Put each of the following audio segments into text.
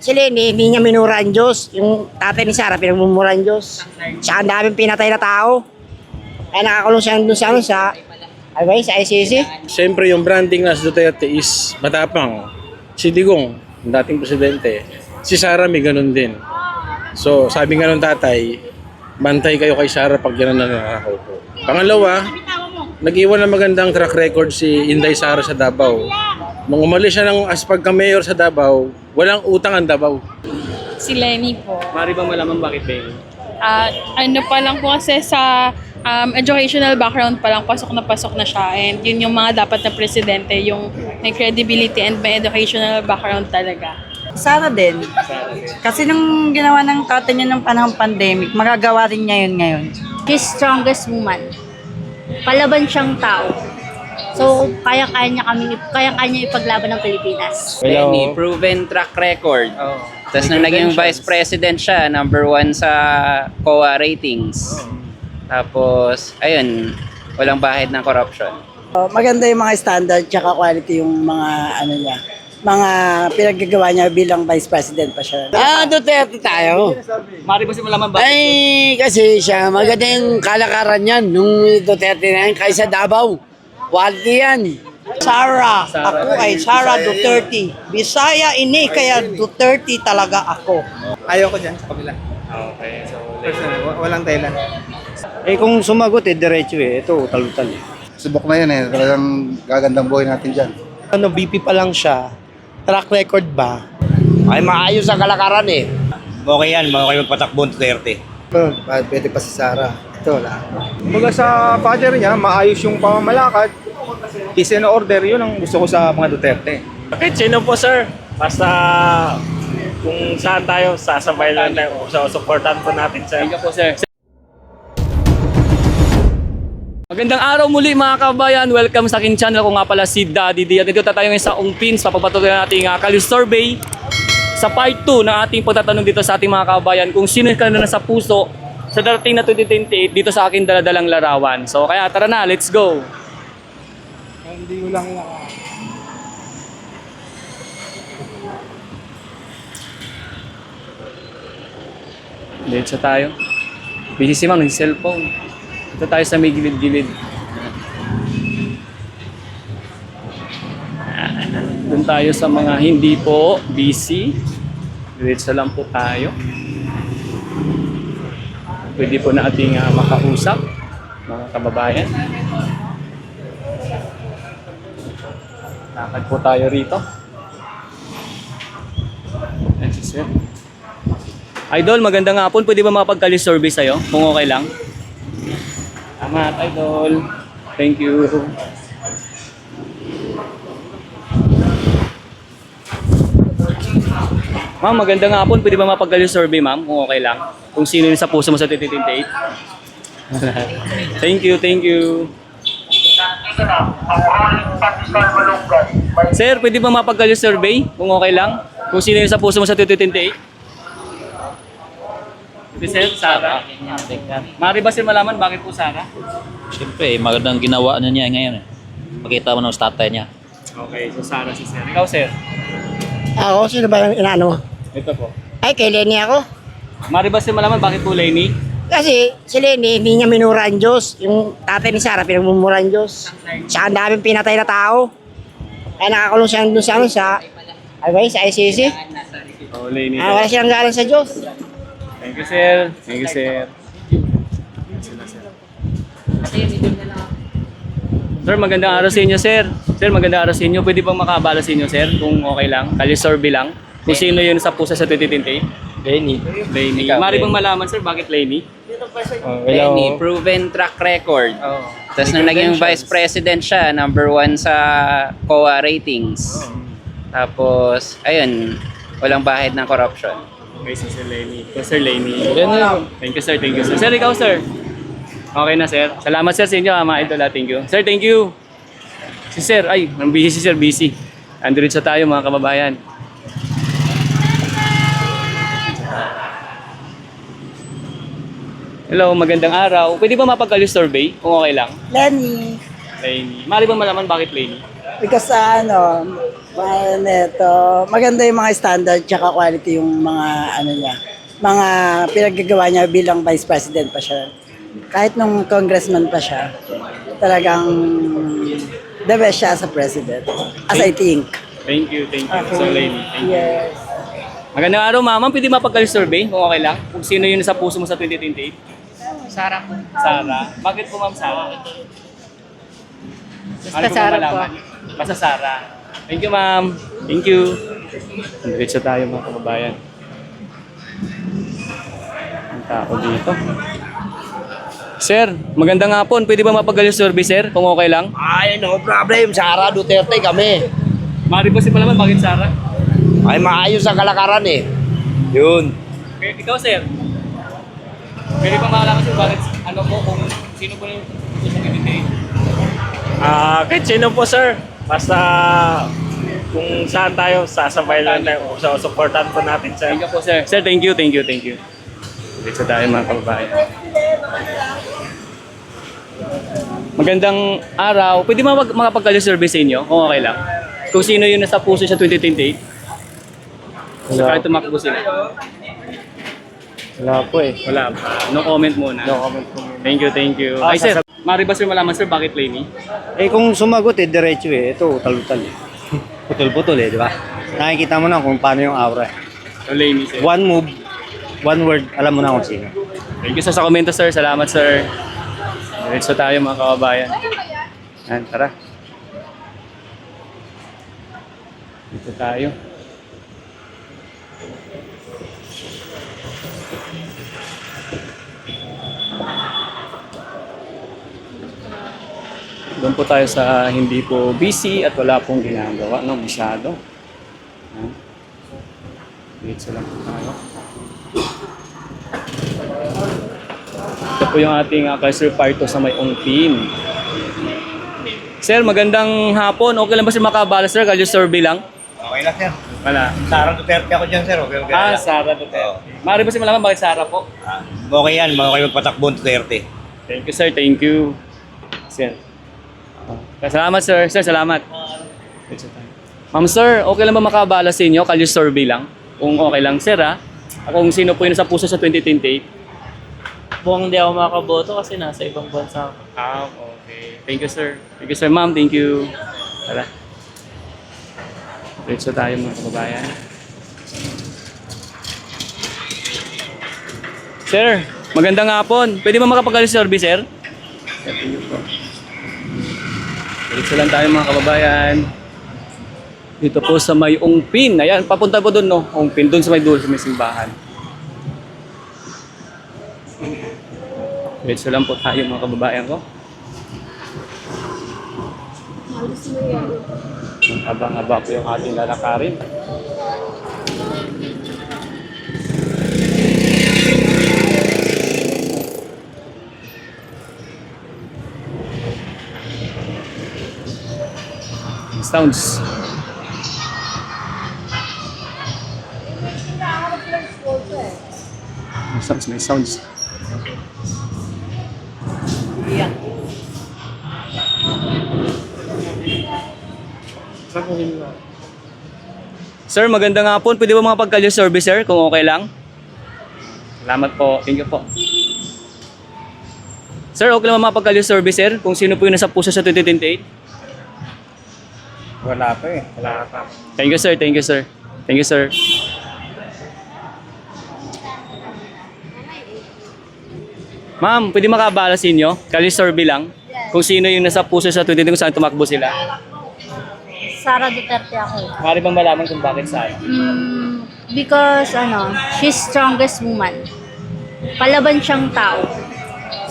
Si Lenny, hindi niya minura ang Diyos. Yung tatay ni Sarah, pinagmumura ang Diyos. Siya ang daming pinatay na tao. Kaya nakakulong siya doon sa sa ICC. Siyempre yung branding na si Duterte is matapang. Si Digong, yung dating presidente. Si Sara may ganun din. So sabi nga ng tatay, bantay kayo kay Sara pag yan ang nananakaw po. Pangalawa, nag-iwan ng magandang track record si Inday Sara sa Davao. Nung umalis siya as pagka-mayor sa Davao, walang utang ang Davao. Si Lenny po. Mari bang malaman bakit Lenny? Ano pa lang po kasi sa educational background pa lang, pasok na siya. And yun yung mga dapat na presidente, yung may credibility and may educational background talaga. Sana din. Kasi nung ginawa ng tatay niya ng panahon pandemic, magagawa rin niya yun ngayon. She's strongest woman. Palaban siyang tao. So, kaya niya ipaglaban ng Pilipinas. Lenny, proven track record. Tapos nung naging vice president siya, #1 sa COA ratings. Tapos, ayun, walang bahid ng corruption. Maganda yung mga standard tsaka quality yung mga niya. Mga pinaggagawa niya bilang vice president pa siya. Duterte tayo. Mari ba si malaman bakit? Ay, kasi siya, maganda yung kalakaran yan nung Duterte na yan kaysa Davao. Quality yan. Sara. Ako ay Sara Duterte. Bisaya ini, kaya Duterte talaga ako. Ayoko dyan sa kabila. Okay, so Walang Thailand. Kung sumagot diretso ito talutal. Subok na yan talagang gagandang buhay natin dyan. BP pa lang siya, track record ba? Ay, maayos ang kalakaran Okay yan, okay magpatakbo ng Duterte. Pwede pa si Sara. Ito, wala. Kumbaga sa father niya, maayos yung pamamalakad. Peace and order, yun ang gusto ko sa mga Duterte. Bakit? Sino po sir? Basta kung saan tayo, sasabay lang tayo. So, supportan po natin sir. Thank you po, sir. Magandang araw muli mga kabayan. Welcome sa aking channel. Ako nga pala si Daddy D. At dito tayo ngayon sa Ungpins. Papapatuloy natin ang Kali Survey sa part 2 ng ating pagtatanong dito sa ating mga kabayan kung sino ka na nasa puso sa darating na 2028 dito sa aking daladalang larawan. So kaya tara na, let's go! Hindi ko lang Diretso tayo. Busy si Ma'am, nag-cellphone. Dito tayo sa may gilid-gilid. Doon tayo sa mga hindi po busy. Diretso lang po tayo. Pwede po na ating makausap, mga kababayan. Lakad po tayo rito. Ayan si Sir. Idol, magandang hapon. Pwede ba makapag-Kali survey sa'yo? Kung okay lang. Tama, Idol. Thank you. Ma'am, magandang hapon. Pwede ba mapag-Kali survey, ma'am? Kung okay lang. Kung sino yung sa puso mo sa 2028. Thank you, thank you. Sir, pwede ba mapag-Kali survey? Kung okay lang. Kung sino yung sa puso mo sa 2028. Sir, Sara. Mari ba sir malaman bakit po Sara? Siyempre, magandang ginawa niya ngayon. Makita mo ng tatay niya. Okay, so Sara si Sir. Ikaw, Sir? Ako, sino ba yung inaano mo? Ito po. Ay, kay Lenny ako. Mari ba sir malaman bakit po Lenny? Kasi si Lenny, hindi niya minura ang Diyos. Yung tatay ni Sarah, pinagmumura ang Diyos. Siya ang daming pinatay na tao. Kaya nakakulong siya doon sa ICC. Oh, Lenny. Wala silang galang sa Diyos. Thank you, sir. Thank you, sir. Sir, magandang araw sa inyo, sir. Sir, magandang araw sa inyo. Pwede bang makabala sa inyo, sir? Kung okay lang. Kali survey lang. Kung sino yun sa pusa sa 2028? Lenny. Lenny. Mari bang malaman, sir, bakit Lenny? Lenny, proven track record. Tapos nung naging vice president siya, #1 sa COA ratings. Tapos, ayun, walang bahid ng corruption. Okay, si Sir Lenny. Sir Lenny. Thank you, sir. Thank you, sir. Sir, ikaw, sir. Okay na, sir. Salamat, sir, sa inyo, mga idol. Thank you. Sir, thank you. Si Sir, ay, busy si Sir, busy. Andito tayo, mga kababayan. Hello, magandang araw. Pwede ba mapag-Kali survey, kung okay lang? Lenny. Lenny. Mari ba malaman bakit Lenny? Because maganda yung mga standard tsaka quality yung mga mga pinaggagawa niya bilang vice president pa siya. Kahit nung congressman pa siya, talagang the best siya as a president. As I think. Thank you. So, Lenny, thank you. Yes. Magandang araw, ma'am. Pwede mapagka-survey kung okay lang? Kung sino yung nasa puso mo sa 2028? Sara po. Sara. Bakit po, ma'am, Sara? Basta Sara po. Basta Sara. Thank you, ma'am. Thank you. Diretso tayo, mga kababayan. Ang tao dito. Sir, magandang hapon. Pwede ba mapagka-survey, sir? Kung okay lang? Ay, no problem. Sara Duterte kami. Mari po si Palaman, bakit Sara? Ay, maayos ang kalakaran eh. Yun. Ikaw, sir. Pwede ba makalaman sir, bakit ano po, kung sino po yung gusto ng ibigay? Kahit sino po sir, basta kung saan tayo, sasabay lang tayo, supportan po natin sir. Thank you po, sir. Sir, thank you. Dito tayo, mga kababayan. Magandang araw. Pwede ba makapagka-survey sa inyo, kung okay lang? Kung sino yung nasa puso sa 2028? So, kahit tumakbo sila. Wala po eh. Wala pa. No comment muna. No comment po muna. Thank you. Ay, sir. Mari ba sir malaman, sir, bakit Lenny? Eh kung sumagot eh, diretso eh. Ito, utal-utal eh. Putol-putol eh, di ba? Nakikita mo na kung paano yung aura eh. So, Lenny, sir. One move, one word, alam mo na kung sino. Thank you sir sa komento, sir. Salamat, sir. Diretso tayo, mga kababayan. Yan, tara. Dito tayo. Doon po tayo sa hindi po busy at wala pong ginagawa, no, masyado. Dito lang po tayo. Ito po yung ating Kaiser Parto sa may Ongpin. Sir, magandang hapon. Okay lang ba sir makabala, sir? Kalyo survey lang? Okay lang sir. Wala. Sara Duterte ako dyan sir. Okay. Sara Duterte. Mari ba sir malaman bakit Sara po? Okay yan, okay magpatakbo ang Duterte. Thank you, sir. Thank you. Sir. Salamat, sir. Sir, salamat. Ma'am, sir, okay lang ba makabala sa inyo? Kalyo survey lang? Kung okay lang, sir, ha? Kung sino po yung nasa puso sa 2028? Buong hindi ako makaboto kasi nasa ibang bansa ako. Okay. Thank you, sir. Thank you, sir, ma'am. Thank you. Tara. Diretso tayo, mga kababayan. Sir, magandang hapon. Pwede ba makapag-kalyo survey, sir? Thank you po. Diretso lang tayo, mga kababayan. Dito po sa may Ongpin. Ayan, papunta po doon, no? Ongpin, doon sa may dulo, sa may simbahan. Diretso lang po tayo, mga kababayan ko. Abang-aba po yung ating lalakarin. Sounds. May sounds. Sir, magandang hapon. Pwede ba makapag-kalyo survey, sir? Kung okay lang? Salamat po. Thank you po. Sir, okay lang ba makapag-kalyo survey, sir? Kung sino po yung nasa puso sa 2028? Wala pa eh. Wala pa. Thank you, sir. Thank you, sir. Thank you, sir. Ma'am, pwede makabala sa inyo? Kalyo survey lang? Kung sino yung nasa puso sa 2028 kung saan tumakbo sila? Sara Duterte ako. Maaari bang malaman kung bakit Sara? Because she's strongest woman. Palaban siyang tao.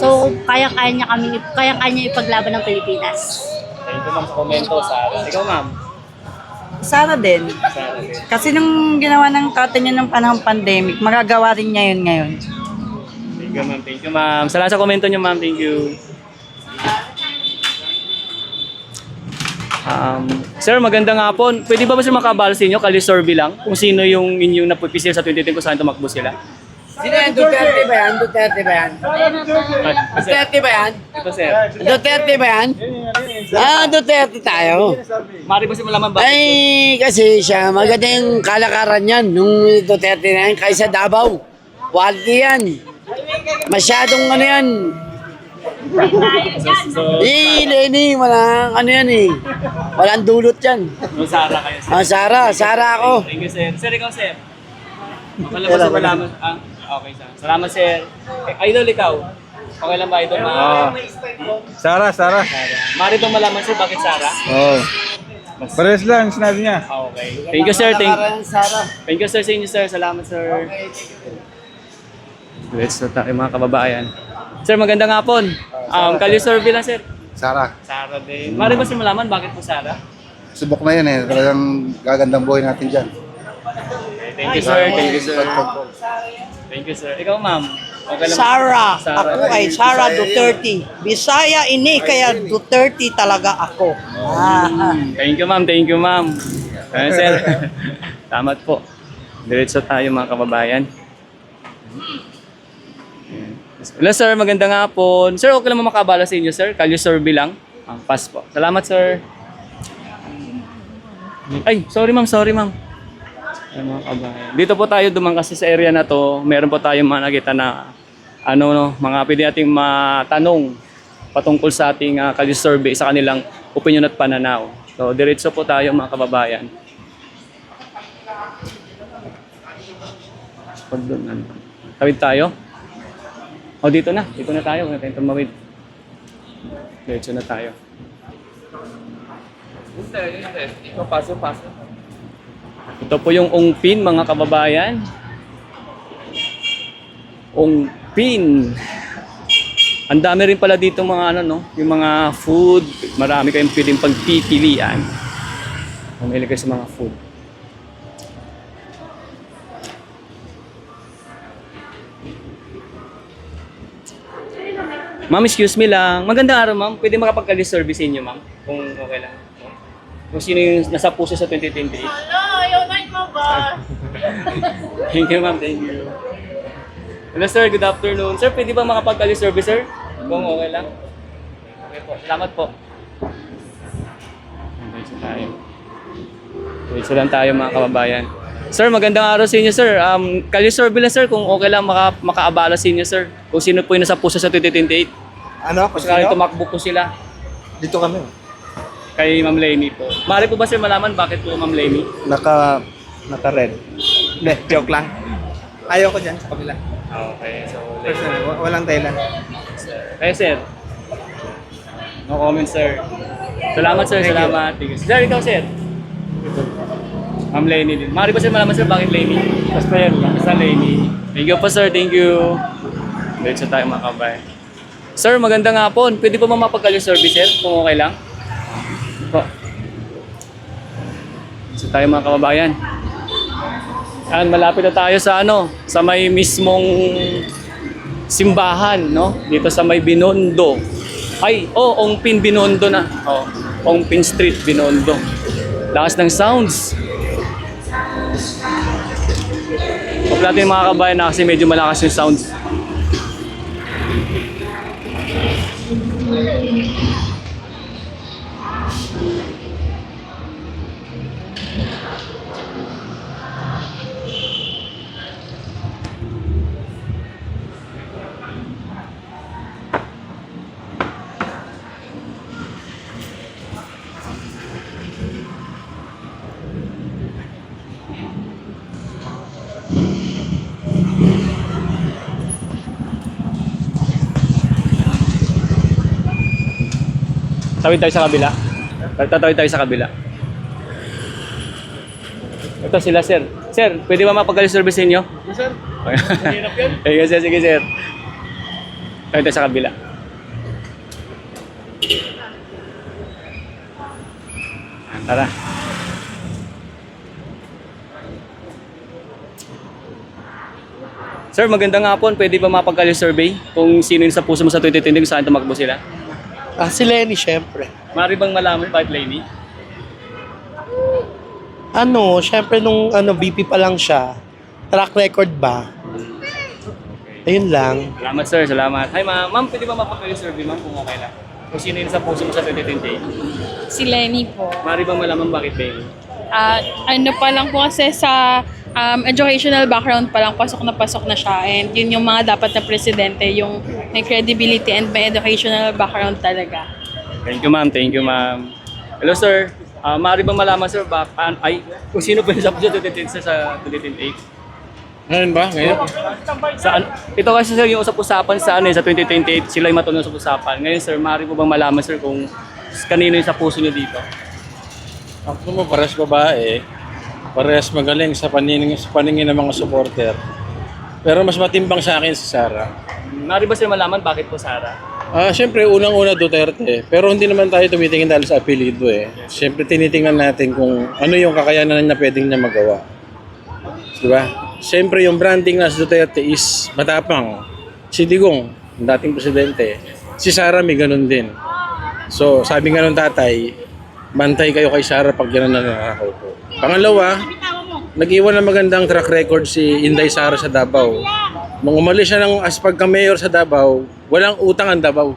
So, kaya-kaya niya ipaglaban ng Pilipinas. Thank you, ma'am, sa komento, Sara. Ikaw, ma'am? Sara din. Sara din. Kasi nung ginawa ng tatay niya ng panahong pandemic, magagawa rin niya yun ngayon. Thank you, ma'am. Thank you, ma'am. Salamat sa komento niyo, ma'am. Thank you. Sir, magandang hapon. Pwede ba sir makabala sa inyo? Kalyo survey lang? Kung sino yung inyong napupisil sa 2010 kung saan tumakbo sila? Sino yan? Duterte ba yan? Duterte ba yan? Duterte ba yan? Ito, sir. Duterte ba yan? Duterte tayo. Mari ba si malaman ba? Ay, kasi siya, maganda yung kalakaran yan, nung Duterte na yan, kaysa Davao. Quality yan. Masyadong ano yan. Lenny, walang ano yan eh. Walang dulot yan. No, Sara kayo, sir. Sara ako. Thank you, sir. Sir, ikaw, sir. Okay lang ba si malaman? Okay, sir. Salamat, sir. Idol, ikaw. Okay lang ba, idol? Sara. Mari ba malaman, sir, bakit Sara? Pares lang, sinabi niya. Okay. Thank you, sir. Sara. Thank you, sir, sa inyo, sir. Salamat, sir. Let's start tayo, mga kababayan. Sir, magandang hapon. Kali-survey lang, sir. Sara, Sara din. Mari ba sir malaman bakit po Sara? subok na yan eh. Talagang gagandang buhay natin dyan. Thank you, sir. Thank you, sir. Thank you, sir. Ikaw, ma'am. Okay lang. Sara. Sara. Ako ay Sara Duterte. Bisaya ini, kaya Duterte talaga ako. Thank you, ma'am. Thank you, ma'am. Sir. Tamat po. Diretso tayo, mga kababayan. Hello, sir. Magandang hapon. Sir, okay lang makabala sa inyo, sir? Kali-survey lang. Pass po. Salamat, sir. Ay, sorry, ma'am. Ay, mga kabayan. Dito po tayo dumaan kasi sa area na to. Meron po tayong mga nakita na mga pwede nating matanong patungkol sa ating kali-survey sa kanilang opinion at pananaw. So, diretso po tayo, mga kababayan. Pag doon, tawid tayo. Dito na tayo. Huwag natin tumawid. Diretso na tayo. Paso. Ito po yung ungpin, mga kababayan. Ungpin. Ang dami rin pala dito mga yung mga food. Marami kayong pwedeng pagpipilian. Pumili kayo sa mga food. Ma'am, excuse me lang. Magandang araw, ma'am. Pwede makapagkali-service inyo, ma'am? Kung okay lang. Kung sino yung nasa puso sa 2028. Ayaw na mo ba? Thank you, ma'am. Thank you. Hello, sir. Good afternoon. Sir, pwede ba makapagkali-service, sir? Kung okay lang. Okay po. Salamat po. Diretso lang tayo, mga kababayan. Sir, magandang araw sa inyo, sir. Kali-survey lang, sir, kung okay lang makaabala sa inyo, sir. Kung sino po yung nasa puso sa 2028. Ano? Kasi kaya tumakbo po sila. Dito kami. Kay Ma'am Lenny po. Maaari po ba, sir, malaman bakit po Ma'am Lenny? Naka-red. Hindi, joke lang. Ayaw ko dyan sa kabila. Okay, so... Personally, walang dahilan. Kaya, sir. No comment, sir. Salamat, sir. Salamat. Sir, ikaw, sir. Ma'am Lenny din. Maaari ba, sir, malaman, sir, bakit Lenny? Basta yan. Basta Lenny. Thank you po, sir. Thank you. Diretso tayo, mga kabay. Sir, magandang hapon. Pwede po mapagkali-service, sir? Kung okay lang? Po. So tayo, mga kababayan. Yan, malapit na tayo sa sa may mismong simbahan, no? Dito sa may Binondo. Ongpin Binondo na. Ongpin Street, Binondo. Lakas ng sounds. Huwag natin mga kabayan na kasi medyo malakas yung sounds. Tawid tayo sa kabila. Tatawid tayo sa kabila. Ito sila, sir. Sir, pwede ba mapagkali-service inyo? Yes, sir. Mahirap yun? Sige, sir. Tawid tayo sa kabila. Tara. Sir, magandang hapon. Pwede ba mapagkali-survey kung sino yung sa puso mo sa 2020 kung saan tumakbo sila? Si Lenny, syempre. Mari bang malaman bakit Lenny? Syempre nung BP pa lang siya, track record ba? Ayun lang. Salamat sir, salamat. Hi ma'am. Ma'am, pwede ba mapapag-survey ma'am kung okay lang? Kung sino yung sa puso mo sa 2028? Si Lenny po. Mari bang malaman bakit Lenny? Ano pa lang po kasi sa educational background pa lang, pasok na siya. And yun yung mga dapat na presidente, yung may credibility and may educational background talaga. Thank you ma'am, thank you ma'am. Hello sir. Mari bang malaman sir kung sino po yung sa puso sa 2028? Ngayon ba? Ngayon? Ito kasi sir yung usap-usapan sa sa 2028, sila yung matulong sa usapan. Ngayon sir, mari po bang malaman sir kung kanino yung sa puso niyo dito? Ako mo, parehas babae. Parehas magaling sa paningin ng mga supporter. Pero mas matimbang sa akin si Sara. Mari ba sir malaman bakit po Sara? Siyempre, unang-una Duterte. Pero hindi naman tayo tumitingin dahil sa apelido eh. Siyempre, tinitingnan natin kung ano yung kakayanan na pwedeng niya magawa. Diba? Siyempre, yung branding na si Duterte is matapang. Si Digong, dating presidente. Si Sara may ganun din. So, sabi nga ng tatay, bantay kayo kay Sara pag yan ang nakakaupo. Pangalawa, nag-iwan ng magandang track record si Inday Sara sa Davao. Nung umalis siya ng as pagka-mayor sa Davao, walang utang ang Davao.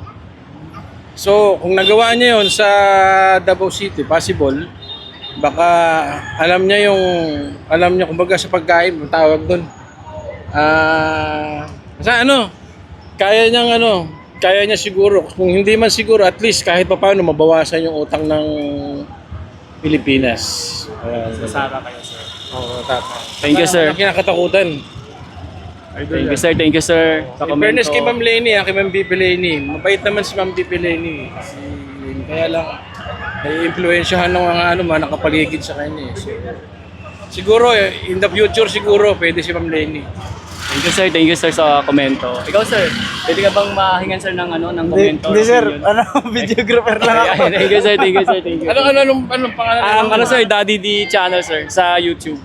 So, kung nagawa niya yon sa Davao City, possible, baka alam niya kumbaga sa pagkain, ang tawag doon. Kaya niya siguro. Kung hindi man siguro, at least kahit papaano mabawasan yung utang ng Pilipinas. Sa Sara kayo sir. Oo, tata. Thank you sir. Ang kinakatakutan. Thank you sir. Sa In fairness kay Ma'am Lenny, kay Ma'am BP Lenny. Mabait naman si Ma'am BP Lenny. Kaya lang, nai-influensyahan ng mga nakapaligid sa kanya. So, siguro, in the future siguro, pwede si Ma'am Lenny. Thank you sir sa komento. Ikaw sir, pwede ka bang mahingan sir ng komento? Hindi sir, videographer lang ako. Thank you sir. Anong pangalan? Sir, Daddy D channel sir, sa YouTube.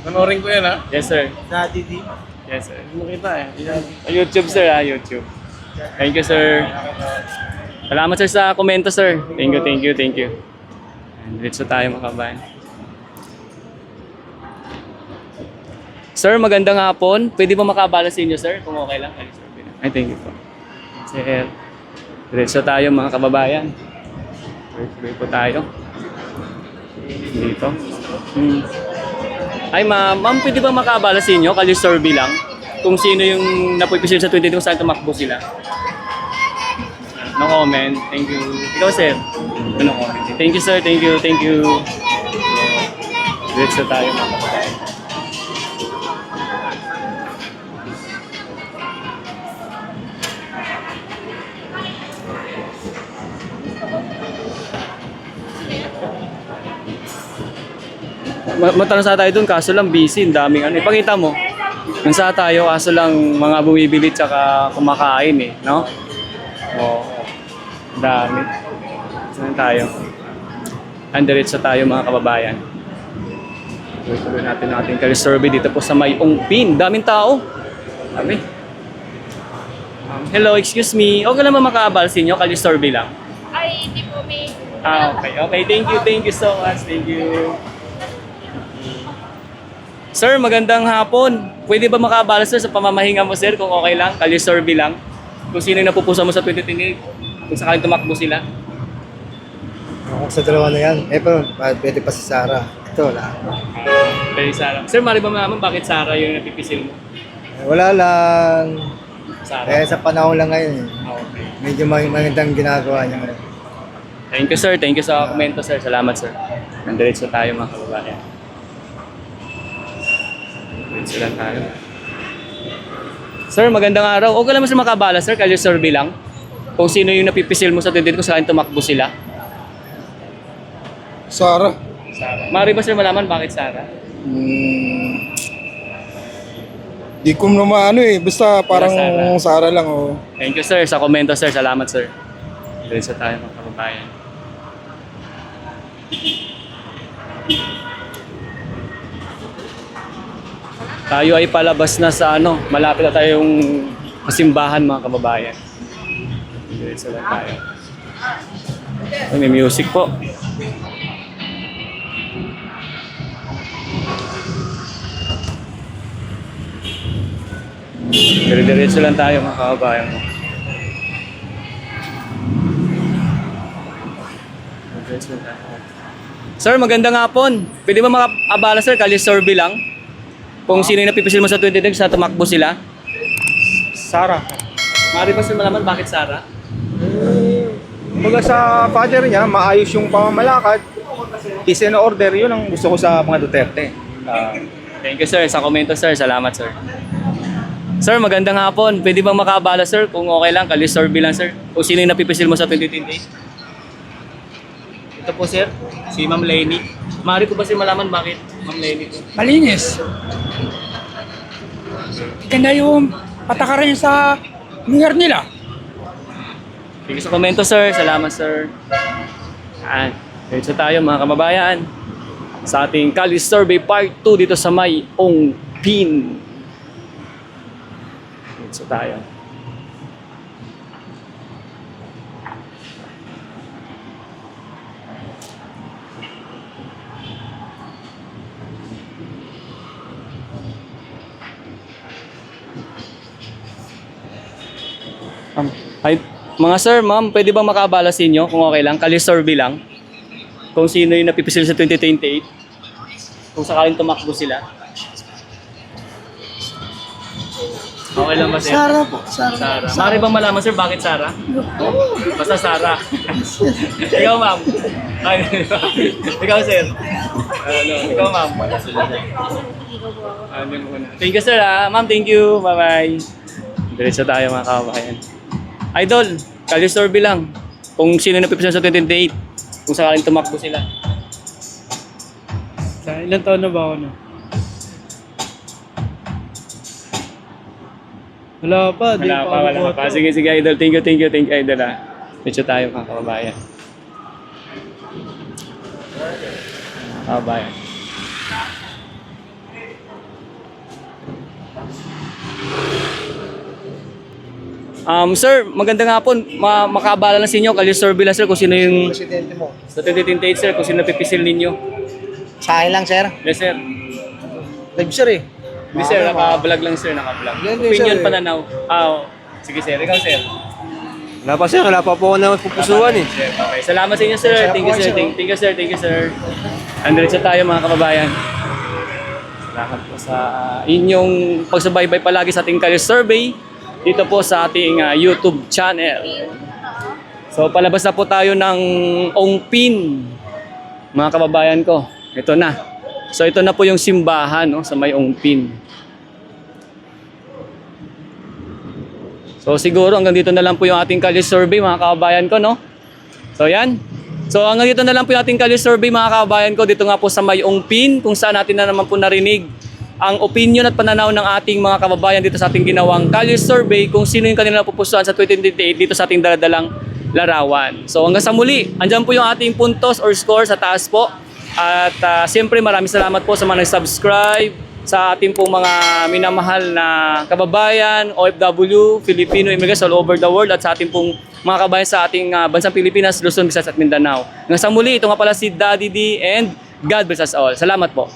Panorin ko yan ha. Yes sir. Daddy D. Yes sir. Makita eh. YouTube sir YouTube. Thank you sir. Salamat sir sa komento sir. Thank you. Diretso tayo mga kabayan. Sir, magandang hapon. Pwede ba makabala sa inyo sir? Kung okay lang. Ay, thank you po. Sir, diretso tayo mga kababayan. Tuloy po tayo. Dito. Ay ma'am, pwede ba makabala sa inyo? Kali survey lang. Kung sino yung napupisil sa 20 kung saan tumakbo sila. No comment. Thank you. Ikaw sir. No comment. Thank you sir. Thank you. Diretso tayo mga kababayan. Matanong tayo doon, kaso lang busy, ang daming Ipakita mo. Nansa tayo, kaso lang mga bumibili tsaka kumakain no? Oo. Dami. Saan tayo? Andiretso tayo mga kababayan. Tuloy natin ang ating survey dito po sa May Ongpin. Daming tao. Dami. Hello, excuse me. Okay naman makaabal sa inyo, survey lang. Ay, hindi po may... Okay. Thank you so much. Thank you. Sir, magandang hapon. Pwede ba makabala sir sa pamamahinga mo sir kung okay lang? Survey lang. Kung sino yung napupusa mo sa 2028, kung sakaling tumakbo sila. Ako sa dalawa na yan. Pero pwede pa si Sara. Ito wala. Pwede Sara. Sir, mali ba naman bakit Sara yung napipisil mo? Wala lang. Sara. Sa panahon lang ngayon. Okay. Medyo magandang ginagawa niya ngayon. Thank you sir. Thank you sa komento sir. Salamat sir. Nandiretso tayo mga kababayan. Diretso lang tayo. Sir, magandang araw. Okay lang mo sir makabala sir, survey lang. Kung sino yung napipisil mo sa 20 kung saan tumakbo sila. Sara. Mari ba sir malaman bakit Sara? Di ko naman basta parang Sara lang oh. Thank you sir sa komento sir. Salamat sir. Diretso tayo mga kababayan. Tayo ay palabas na sa malapit na tayong kasimbahan mga kababayan. Diretso lang tayo. May music po. Dire-diretso lang tayo mga kababayan. Diretso lang tayo. Sir, magandang hapon. Pwede ba makaabala sir, kali survey lang? Kung sino yung napipisil mo sa 2010 sa tumakbo sila? Sara. Maaari ba sir malaman bakit Sara? Kumbaga sa father niya, maayos yung pamamalakad. Peace and order, yun ang gusto ko sa mga Duterte. Thank you sir, sa komento sir. Salamat sir. Sir, magandang hapon. Pwede bang makaabala sir? Kung okay lang, kali survey lang sir. Kung sino yung napipisil mo sa 2028? Ito po sir, si Ma'am Lenny. Maaari ko ba sir malaman bakit Ma'am Lenny po? Malinis. Ganda yung patakaran sa lugar nila. Thank you sa komento sir. Salamat sir. Dito tayo mga kababayan sa ating Kali Survey Part 2 dito sa may Ongpin. Dito tayo. Ay, mga sir, ma'am, pwede bang makaabala sa inyo kung okay lang? Kali survey lang. Kung sino yung napipisil sa 2028. Kung sakaling tumakbo sila. Okay lang ba sir? Sara po. Sara. Maaari bang malaman sir bakit Sara? Basta Sara. Ikaw ma'am. Ay, ikaw sir. Ikaw ma'am. Thank you sir ha. Ma'am, thank you. Bye-bye. Diretso tayo mga kababayan. Idol, kali survey lang. Kung sino napipisil sa 2028. Kung sakaling tumakbo sila. Ilan taon na ba ako na? Wala pa, Wala pa. Sige, idol. Thank you, idol ha. Diretso tayo mga kababayan. Kababayan. Sir, magandang hapon. Makaabala lang sa inyo, kali survey lang sir kung sino yung Presidente mo. sa 2028 sir, kung sino napipisil ninyo. Sa akin lang, sir. Yes sir. Live, sir eh. Hindi sir, naka-vlog lang sir, naka-vlog. Yan, Opinion sir, eh. pananaw. Sige sir, ikaw sir. Wala pa sir, wala pa po ako na pupusuan eh. Sir, okay. Salamat sa inyo sir. Thank you sir. Thank you sir. Andiretso tayo mga kababayan. Salamat po sa inyong pagsubaybay palagi sa ating career survey dito po sa ating YouTube channel. So palabas na po tayo ng Ongpin mga kababayan ko. Ito na. So ito na po yung simbahan no, sa may Ongpin. So siguro hanggang dito na lang po yung ating career survey mga kababayan ko no. So yan. So hanggang dito na lang po yung ating career survey mga kababayan ko dito nga po sa may Ongpin kung saan natin na naman po narinig ang opinion at pananaw ng ating mga kababayan dito sa ating ginawang career survey kung sino yung kanila pupusuan sa 2028 dito sa ating daladalang larawan. So hanggang sa muli, andyan po yung ating puntos or score sa taas po. At siyempre maraming salamat po sa mga nag-subscribe, sa ating pong mga minamahal na kababayan, OFW, Filipino immigrants all over the world at sa ating pong mga kababayan sa ating bansang Pilipinas, Luzon, Visayas at Mindanao. Hanggang sa muli, ito nga pala si Daddy D and God bless us all. Salamat po.